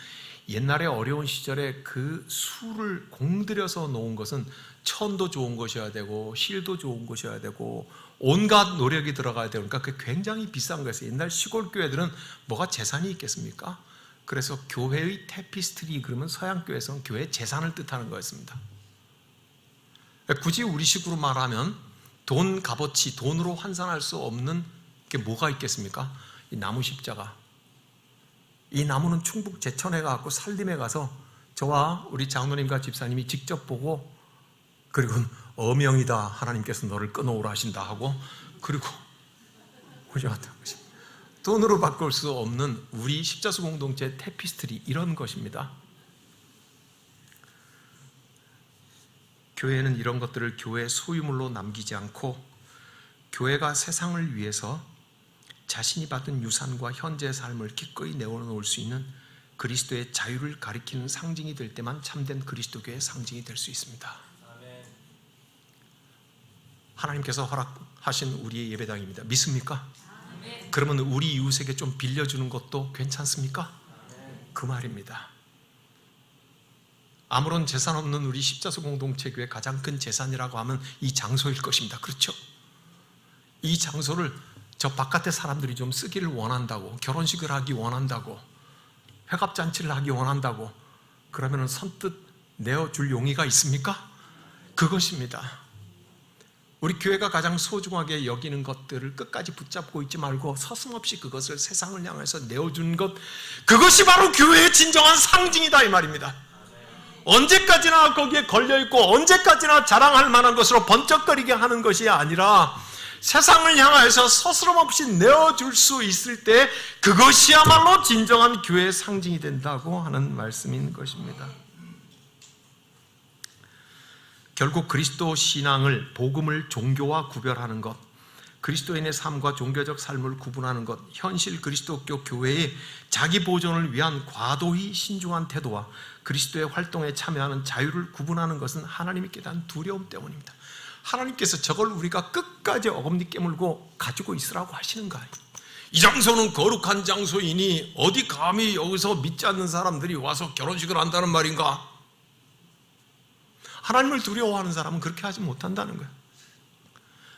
옛날에 어려운 시절에 그 수를 공들여서 놓은 것은 천도 좋은 것이어야 되고 실도 좋은 것이어야 되고 온갖 노력이 들어가야 되니까 그게 굉장히 비싼 거였어요. 옛날 시골 교회들은 뭐가 재산이 있겠습니까? 그래서 교회의 테피스트리, 그러면 서양교회에서는 교회의 재산을 뜻하는 거였습니다. 굳이 우리식으로 말하면 돈 값어치, 돈으로 환산할 수 없는 게 뭐가 있겠습니까? 이 나무 십자가. 이 나무는 충북 제천에 가서 살림에 가서 저와 우리 장로님과 집사님이 직접 보고, 그리고 어명이다, 하나님께서 너를 끊어오라 하신다 하고, 그리고 오셔왔다는 것입니다. 돈으로 바꿀 수 없는 우리 십자수 공동체 테피스트리, 이런 것입니다. 교회는 이런 것들을 교회의 소유물로 남기지 않고 교회가 세상을 위해서 자신이 받은 유산과 현재의 삶을 기꺼이 내어놓을 수 있는 그리스도의 자유를 가리키는 상징이 될 때만 참된 그리스도교의 상징이 될 수 있습니다. 하나님께서 허락하신 우리의 예배당입니다. 믿습니까? 그러면 우리 이웃에게 좀 빌려주는 것도 괜찮습니까? 그 말입니다. 아무런 재산 없는 우리 십자수 공동체교회 가장 큰 재산이라고 하면 이 장소일 것입니다. 그렇죠? 이 장소를 저 바깥의 사람들이 좀 쓰기를 원한다고, 결혼식을 하기 원한다고, 회갑잔치를 하기 원한다고, 그러면 선뜻 내어줄 용의가 있습니까? 그것입니다. 우리 교회가 가장 소중하게 여기는 것들을 끝까지 붙잡고 있지 말고 서슴없이 그것을 세상을 향해서 내어주는 것, 그것이 바로 교회의 진정한 상징이다, 이 말입니다. 언제까지나 거기에 걸려있고 언제까지나 자랑할 만한 것으로 번쩍거리게 하는 것이 아니라 세상을 향해서 서스럼없이 내어줄 수 있을 때 그것이야말로 진정한 교회의 상징이 된다고 하는 말씀인 것입니다. 결국 그리스도 신앙을, 복음을 종교와 구별하는 것, 그리스도인의 삶과 종교적 삶을 구분하는 것, 현실 그리스도교 교회의 자기 보존을 위한 과도히 신중한 태도와 그리스도의 활동에 참여하는 자유를 구분하는 것은 하나님께 대한 두려움 때문입니다. 하나님께서 저걸 우리가 끝까지 어금니 깨물고 가지고 있으라고 하시는 거예요. 이 장소는 거룩한 장소이니 어디 감히 여기서 믿지 않는 사람들이 와서 결혼식을 한다는 말인가? 하나님을 두려워하는 사람은 그렇게 하지 못한다는 거예요.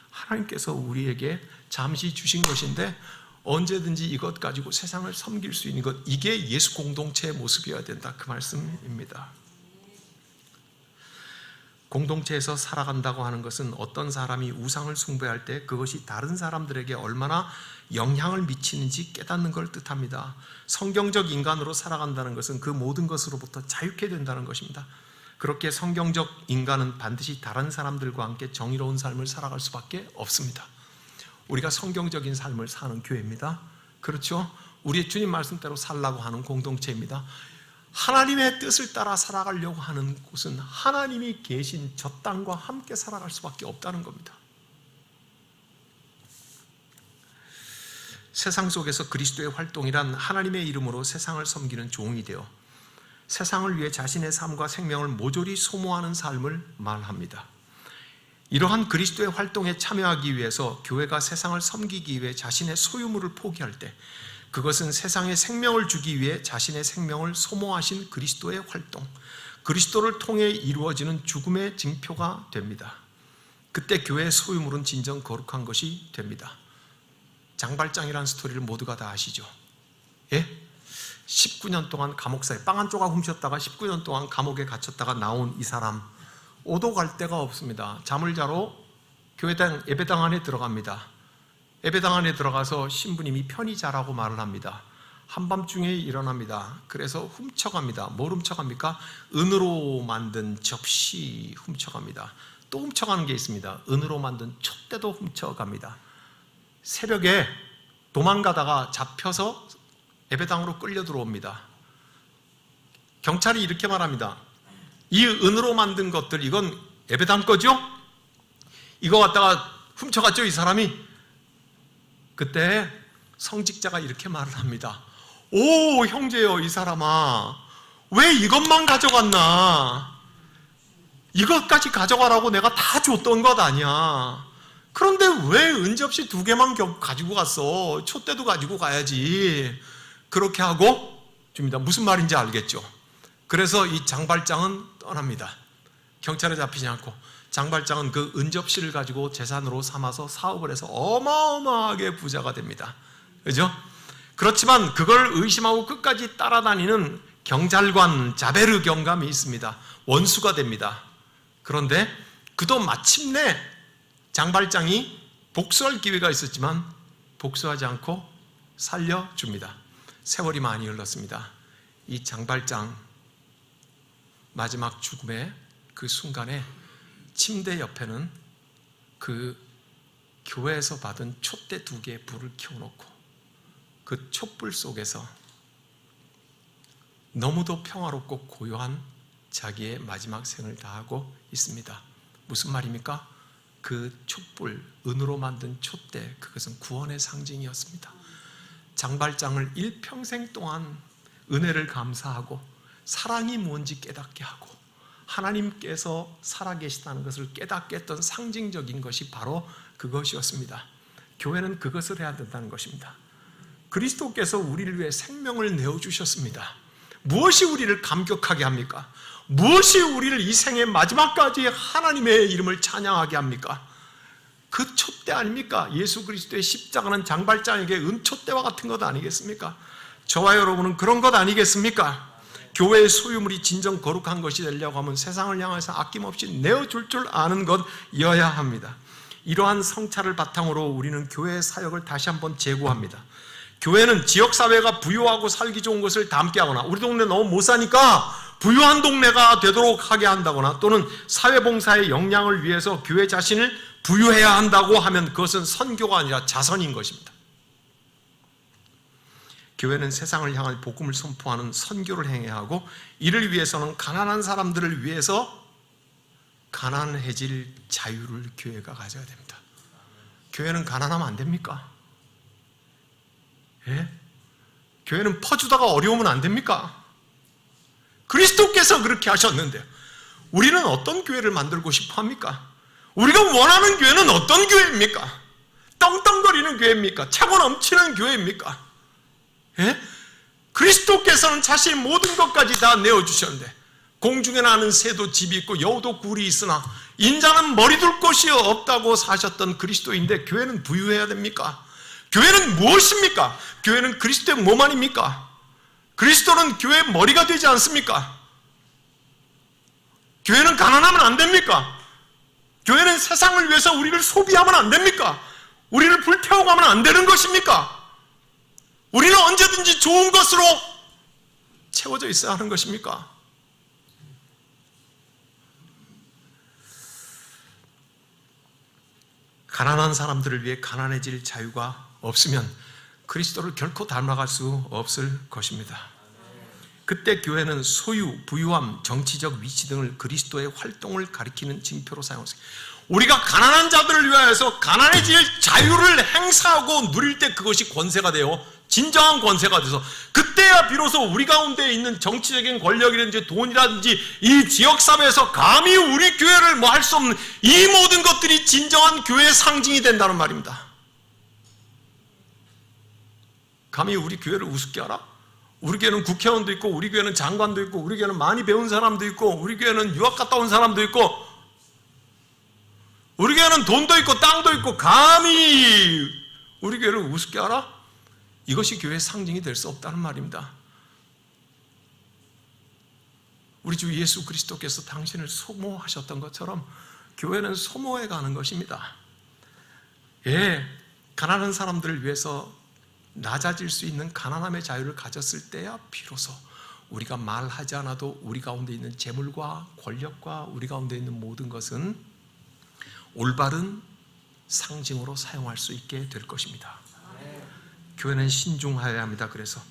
하나님께서 우리에게 잠시 주신 것인데 언제든지 이것 가지고 세상을 섬길 수 있는 것, 이게 예수 공동체의 모습이어야 된다, 그 말씀입니다. 공동체에서 살아간다고 하는 것은 어떤 사람이 우상을 숭배할 때 그것이 다른 사람들에게 얼마나 영향을 미치는지 깨닫는 걸 뜻합니다. 성경적 인간으로 살아간다는 것은 그 모든 것으로부터 자유케 된다는 것입니다. 그렇게 성경적 인간은 반드시 다른 사람들과 함께 정의로운 삶을 살아갈 수밖에 없습니다. 우리가 성경적인 삶을 사는 교회입니다. 그렇죠? 우리의 주님 말씀대로 살라고 하는 공동체입니다. 하나님의 뜻을 따라 살아가려고 하는 곳은 하나님이 계신 저 땅과 함께 살아갈 수밖에 없다는 겁니다. 세상 속에서 그리스도의 활동이란 하나님의 이름으로 세상을 섬기는 종이 되어 세상을 위해 자신의 삶과 생명을 모조리 소모하는 삶을 말합니다. 이러한 그리스도의 활동에 참여하기 위해서 교회가 세상을 섬기기 위해 자신의 소유물을 포기할 때 그것은 세상에 생명을 주기 위해 자신의 생명을 소모하신 그리스도의 활동, 그리스도를 통해 이루어지는 죽음의 징표가 됩니다. 그때 교회의 소유물은 진정 거룩한 것이 됩니다. 장발장이라는 스토리를 모두가 다 아시죠? 예? 19년 동안 감옥사에 빵 한 조각 훔쳤다가 19년 동안 감옥에 갇혔다가 나온 이 사람, 오도 갈 데가 없습니다. 잠을 자러 교회당 예배당 안에 들어갑니다. 예배당 안에 들어가서 신부님이 편히 자라고 말을 합니다. 한밤중에 일어납니다. 그래서 훔쳐갑니다. 뭘 훔쳐갑니까? 은으로 만든 접시 훔쳐갑니다. 또 훔쳐가는 게 있습니다. 은으로 만든 촛대도 훔쳐갑니다. 새벽에 도망가다가 잡혀서 예배당으로 끌려 들어옵니다. 경찰이 이렇게 말합니다. 이 은으로 만든 것들, 이건 예배당 거죠? 이거 갖다가 훔쳐갔죠, 이 사람이? 그때 성직자가 이렇게 말을 합니다. 오, 형제여, 이 사람아, 왜 이것만 가져갔나? 이것까지 가져가라고 내가 다 줬던 것 아니야. 그런데 왜 은접시 2개만 가지고 갔어? 촛대도 가지고 가야지. 그렇게 하고 줍니다. 무슨 말인지 알겠죠? 그래서 이 장발장은 떠납니다. 경찰에 잡히지 않고 장발장은 그 은접시를 가지고 재산으로 삼아서 사업을 해서 어마어마하게 부자가 됩니다. 그죠? 그렇지만 그걸 의심하고 끝까지 따라다니는 경찰관 자베르 경감이 있습니다. 원수가 됩니다. 그런데 그도 마침내 장발장이 복수할 기회가 있었지만 복수하지 않고 살려줍니다. 세월이 많이 흘렀습니다. 이 장발장 마지막 죽음의 그 순간에 침대 옆에는 그 교회에서 받은 촛대 2개의 불을 켜놓고 그 촛불 속에서 너무도 평화롭고 고요한 자기의 마지막 생을 다하고 있습니다. 무슨 말입니까? 그 촛불, 은으로 만든 촛대, 그것은 구원의 상징이었습니다. 장발장을 일평생 동안 은혜를 감사하고 사랑이 뭔지 깨닫게 하고 하나님께서 살아계시다는 것을 깨닫게 했던 상징적인 것이 바로 그것이었습니다. 교회는 그것을 해야 된다는 것입니다. 그리스도께서 우리를 위해 생명을 내어주셨습니다. 무엇이 우리를 감격하게 합니까? 무엇이 우리를 이 생의 마지막까지 하나님의 이름을 찬양하게 합니까? 그 촛대 아닙니까? 예수 그리스도의 십자가는 장발장에게 은촛대와 같은 것 아니겠습니까? 저와 여러분은 그런 것 아니겠습니까? 교회의 소유물이 진정 거룩한 것이 되려고 하면 세상을 향해서 아낌없이 내어줄 줄 아는 것이어야 합니다. 이러한 성찰을 바탕으로 우리는 교회의 사역을 다시 한번 재고합니다. 교회는 지역사회가 부유하고 살기 좋은 것을 담게 하거나 우리 동네 너무 못 사니까 부유한 동네가 되도록 하게 한다거나 또는 사회봉사의 역량을 위해서 교회 자신을 부유해야 한다고 하면 그것은 선교가 아니라 자선인 것입니다. 교회는 세상을 향한 복음을 선포하는 선교를 행해야 하고 이를 위해서는 가난한 사람들을 위해서 가난해질 자유를 교회가 가져야 됩니다. 교회는 가난하면 안 됩니까? 예? 교회는 퍼주다가 어려우면 안 됩니까? 그리스도께서 그렇게 하셨는데 우리는 어떤 교회를 만들고 싶어 합니까? 우리가 원하는 교회는 어떤 교회입니까? 떵떵거리는 교회입니까? 차고 넘치는 교회입니까? 예? 그리스도께서는 자신의 모든 것까지 다 내어주셨는데 공중에 나는 새도 집이 있고 여우도 굴이 있으나 인자는 머리 둘 곳이 없다고 사셨던 그리스도인데 교회는 부유해야 됩니까? 교회는 무엇입니까? 교회는 그리스도의 몸 아닙니까? 그리스도는 교회의 머리가 되지 않습니까? 교회는 가난하면 안 됩니까? 교회는 세상을 위해서 우리를 소비하면 안 됩니까? 우리를 불태워가면 안 되는 것입니까? 우리는 언제든지 좋은 것으로 채워져 있어야 하는 것입니까? 가난한 사람들을 위해 가난해질 자유가 없으면 그리스도를 결코 닮아갈 수 없을 것입니다. 그때 교회는 소유, 부유함, 정치적 위치 등을 그리스도의 활동을 가리키는 징표로 사용했어요. 우리가 가난한 자들을 위하여서 가난해질 자유를 행사하고 누릴 때 그것이 권세가 되어 진정한 권세가 돼서 그때야 비로소 우리 가운데 있는 정치적인 권력이라든지 돈이라든지 이 지역사회에서 감히 우리 교회를 뭐 할 수 없는 이 모든 것들이 진정한 교회의 상징이 된다는 말입니다. 감히 우리 교회를 우습게 하라? 우리 교회는 국회의원도 있고 우리 교회는 장관도 있고 우리 교회는 많이 배운 사람도 있고 우리 교회는 유학 갔다 온 사람도 있고 우리 교회는 돈도 있고 땅도 있고 감히 우리 교회를 우습게 하라? 이것이 교회의 상징이 될 수 없다는 말입니다. 우리 주 예수 그리스도께서 당신을 소모하셨던 것처럼 교회는 소모해 가는 것입니다. 예, 가난한 사람들을 위해서 낮아질 수 있는 가난함의 자유를 가졌을 때야 비로소 우리가 말하지 않아도 우리 가운데 있는 재물과 권력과 우리 가운데 있는 모든 것은 올바른 상징으로 사용할 수 있게 될 것입니다. 교회는 신중해야 합니다. 그래서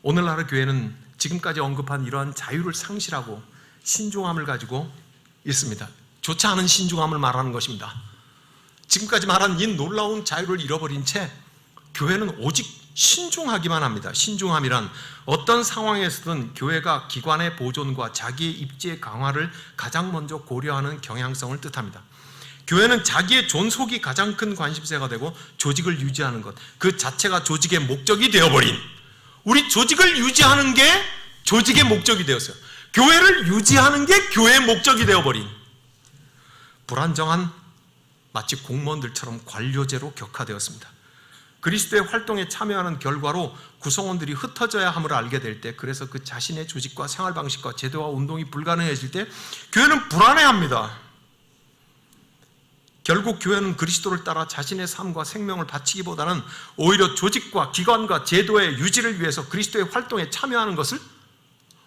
오늘날의 교회는 지금까지 언급한 이러한 자유를 상실하고 신중함을 가지고 있습니다. 좋지 않은 신중함을 말하는 것입니다. 지금까지 말한 이 놀라운 자유를 잃어버린 채 교회는 오직 신중하기만 합니다. 신중함이란 어떤 상황에서든 교회가 기관의 보존과 자기의 입지의 강화를 가장 먼저 고려하는 경향성을 뜻합니다. 교회는 자기의 존속이 가장 큰 관심사가 되고 조직을 유지하는 것, 그 자체가 조직의 목적이 되어버린, 우리 조직을 유지하는 게 조직의 목적이 되었어요. 교회를 유지하는 게 교회의 목적이 되어버린 불안정한 마치 공무원들처럼 관료제로 격화되었습니다. 그리스도의 활동에 참여하는 결과로 구성원들이 흩어져야 함을 알게 될 때, 그래서 그 자신의 조직과 생활 방식과 제도와 운동이 불가능해질 때 교회는 불안해합니다. 결국 교회는 그리스도를 따라 자신의 삶과 생명을 바치기보다는 오히려 조직과 기관과 제도의 유지를 위해서 그리스도의 활동에 참여하는 것을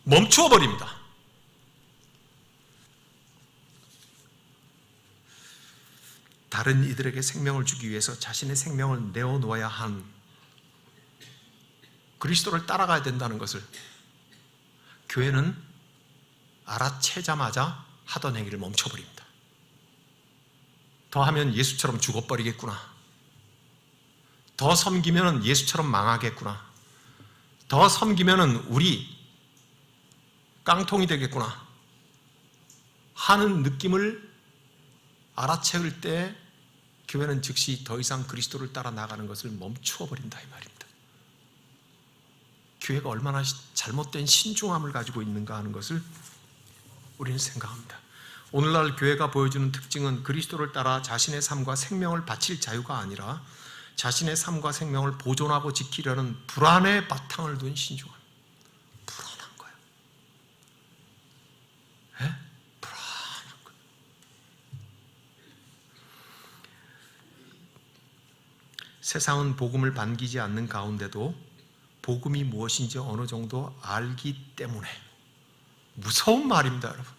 멈추어 버립니다. 다른 이들에게 생명을 주기 위해서 자신의 생명을 내어놓아야 한 그리스도를 따라가야 된다는 것을 교회는 알아채자마자 하던 행위를 멈춰버립니다. 더하면 예수처럼 죽어버리겠구나. 더 섬기면 예수처럼 망하겠구나. 더 섬기면 우리 깡통이 되겠구나 하는 느낌을 알아채울 때 교회는 즉시 더 이상 그리스도를 따라 나가는 것을 멈추어 버린다 이 말입니다. 교회가 얼마나 잘못된 신중함을 가지고 있는가 하는 것을 우리는 생각합니다. 오늘날 교회가 보여주는 특징은 그리스도를 따라 자신의 삶과 생명을 바칠 자유가 아니라 자신의 삶과 생명을 보존하고 지키려는 불안의 바탕을 둔 신중함. 불안한 거예요. 예? 불안한 거예요. 세상은 복음을 반기지 않는 가운데도 복음이 무엇인지 어느 정도 알기 때문에 무서운 말입니다, 여러분.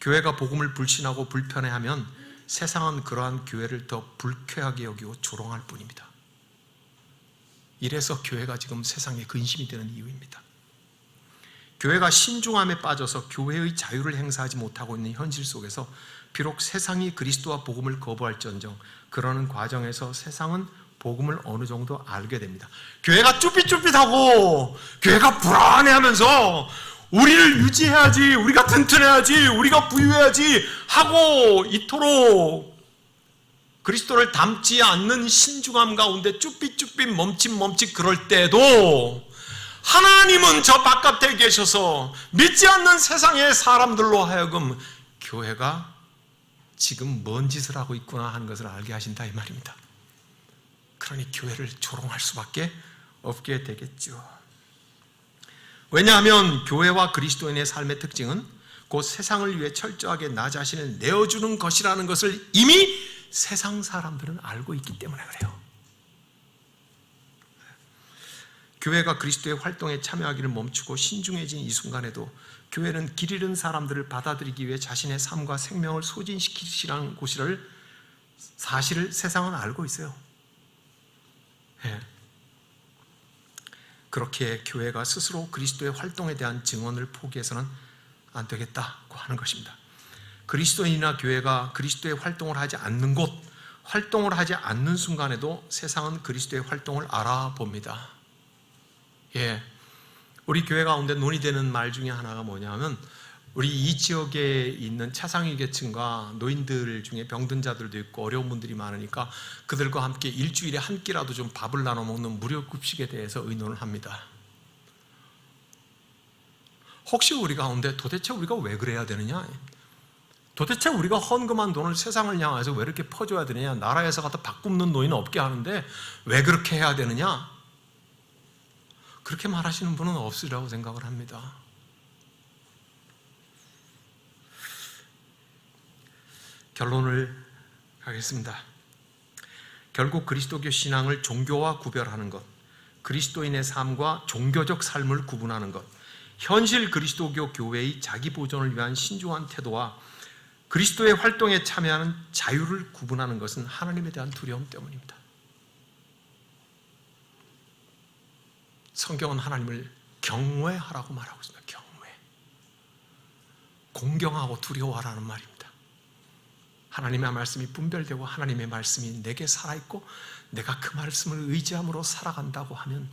교회가 복음을 불신하고 불편해하면 세상은 그러한 교회를 더 불쾌하게 여기고 조롱할 뿐입니다. 이래서 교회가 지금 세상에 근심이 되는 이유입니다. 교회가 신중함에 빠져서 교회의 자유를 행사하지 못하고 있는 현실 속에서 비록 세상이 그리스도와 복음을 거부할지언정 그러는 과정에서 세상은 복음을 어느 정도 알게 됩니다. 교회가 쭈삣쭈삣하고 교회가 불안해하면서 우리를 유지해야지, 우리가 튼튼해야지, 우리가 부유해야지 하고 이토록 그리스도를 닮지 않는 신중함 가운데 쭈삣쭈삣 멈칫멈칫 그럴 때도 하나님은 저 바깥에 계셔서 믿지 않는 세상의 사람들로 하여금 교회가 지금 뭔 짓을 하고 있구나 하는 것을 알게 하신다 이 말입니다. 그러니 교회를 조롱할 수밖에 없게 되겠죠. 왜냐하면 교회와 그리스도인의 삶의 특징은 곧 세상을 위해 철저하게 나 자신을 내어주는 것이라는 것을 이미 세상 사람들은 알고 있기 때문에 그래요. 교회가 그리스도의 활동에 참여하기를 멈추고 신중해진 이 순간에도 교회는 길 잃은 사람들을 받아들이기 위해 자신의 삶과 생명을 소진시키시라는 곳을 사실을 세상은 알고 있어요. 예. 그렇게 교회가 스스로 그리스도의 활동에 대한 증언을 포기해서는 안 되겠다고 하는 것입니다. 그리스도인이나 교회가 그리스도의 활동을 하지 않는 곳, 활동을 하지 않는 순간에도 세상은 그리스도의 활동을 알아봅니다. 우리 교회 가운데 논의되는 말 중에 하나가 뭐냐면, 우리 이 지역에 있는 차상위 계층과 노인들 중에 병든 자들도 있고 어려운 분들이 많으니까 그들과 함께 일주일에 한 끼라도 좀 밥을 나눠 먹는 무료 급식에 대해서 의논을 합니다. 혹시 우리 가운데 도대체 우리가 왜 그래야 되느냐? 도대체 우리가 헌금한 돈을 세상을 향해서 왜 이렇게 퍼줘야 되느냐? 나라에서 갖다 밥 굶는 노인 없게 하는데 왜 그렇게 해야 되느냐? 그렇게 말하시는 분은 없으리라고 생각을 합니다. 결론을 하겠습니다. 결국 그리스도교 신앙을 종교와 구별하는 것, 그리스도인의 삶과 종교적 삶을 구분하는 것, 현실 그리스도교 교회의 자기 보존을 위한 신중한 태도와 그리스도의 활동에 참여하는 자유를 구분하는 것은 하나님에 대한 두려움 때문입니다. 성경은 하나님을 경외하라고 말하고 있습니다. 경외. 공경하고 두려워하라는 말입니다. 하나님의 말씀이 분별되고 하나님의 말씀이 내게 살아있고 내가 그 말씀을 의지함으로 살아간다고 하면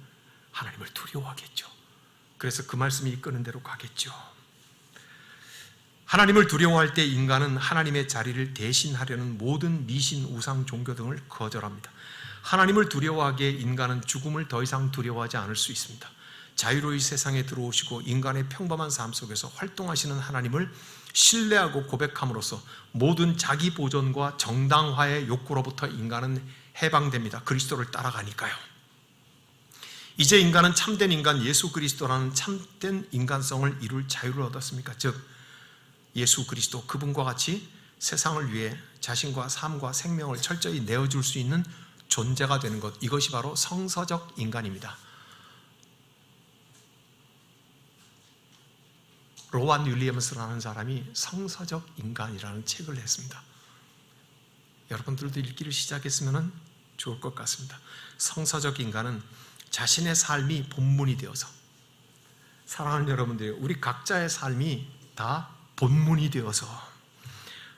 하나님을 두려워하겠죠. 그래서 그 말씀이 이끄는 대로 가겠죠. 하나님을 두려워할 때 인간은 하나님의 자리를 대신하려는 모든 미신, 우상, 종교 등을 거절합니다. 하나님을 두려워하기에 인간은 죽음을 더 이상 두려워하지 않을 수 있습니다. 자유로이 세상에 들어오시고 인간의 평범한 삶 속에서 활동하시는 하나님을 신뢰하고 고백함으로써 모든 자기 보존과 정당화의 욕구로부터 인간은 해방됩니다. 그리스도를 따라가니까요. 이제 인간은 참된 인간 예수 그리스도라는 참된 인간성을 이룰 자유를 얻었습니까? 즉 예수 그리스도 그분과 같이 세상을 위해 자신과 삶과 생명을 철저히 내어줄 수 있는 존재가 되는 것, 이것이 바로 성서적 인간입니다. 로완 윌리엄스라는 사람이 성서적 인간이라는 책을 냈습니다. 여러분들도 읽기를 시작했으면 좋을 것 같습니다. 성서적 인간은 자신의 삶이 본문이 되어서, 사랑하는 여러분들이 우리 각자의 삶이 다 본문이 되어서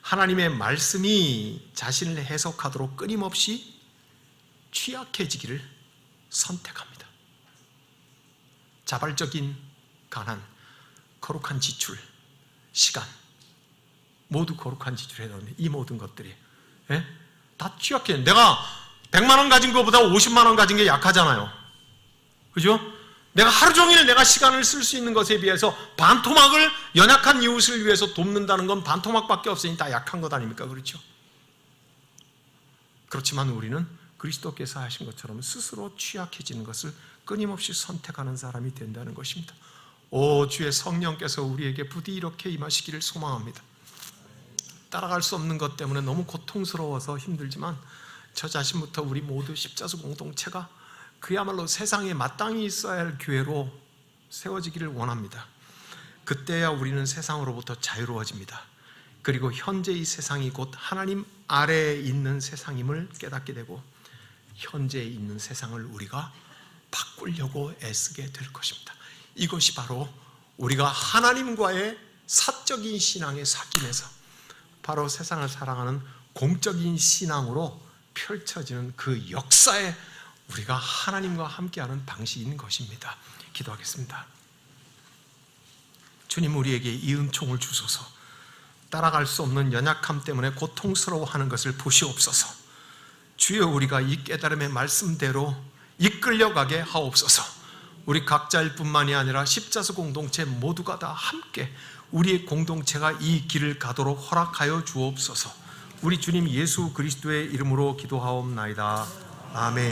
하나님의 말씀이 자신을 해석하도록 끊임없이 취약해지기를 선택합니다. 자발적인 가난, 거룩한 지출, 시간, 모두 거룩한 지출에 넣는데 이 모든 것들이 다 취약해. 내가 100만 원 가진 것보다 50만 원 가진 게 약하잖아요. 그죠? 내가 하루 종일 내가 시간을 쓸 수 있는 것에 비해서 반토막을 연약한 이웃을 위해서 돕는다는 건 반토막밖에 없으니 다 약한 것 아닙니까? 그렇죠? 그렇지만 우리는 그리스도께서 하신 것처럼 스스로 취약해지는 것을 끊임없이 선택하는 사람이 된다는 것입니다. 오, 주의 성령께서 우리에게 부디 이렇게 임하시기를 소망합니다. 따라갈 수 없는 것 때문에 너무 고통스러워서 힘들지만 저 자신부터 우리 모두 십자수 공동체가 그야말로 세상에 마땅히 있어야 할 교회로 세워지기를 원합니다. 그때야 우리는 세상으로부터 자유로워집니다. 그리고 현재 이 세상이 곧 하나님 아래에 있는 세상임을 깨닫게 되고 현재에 있는 세상을 우리가 바꾸려고 애쓰게 될 것입니다. 이것이 바로 우리가 하나님과의 사적인 신앙의 삭임에서 바로 세상을 사랑하는 공적인 신앙으로 펼쳐지는 그 역사에 우리가 하나님과 함께하는 방식인 것입니다. 기도하겠습니다. 주님, 우리에게 이 은총을 주소서. 따라갈 수 없는 연약함 때문에 고통스러워하는 것을 보시옵소서. 주여, 우리가 이 깨달음의 말씀대로 이끌려가게 하옵소서. 우리 각자일 뿐만이 아니라 십자수 공동체 모두가 다 함께 우리의 공동체가 이 길을 가도록 허락하여 주옵소서. 우리 주님 예수 그리스도의 이름으로 기도하옵나이다. 아멘.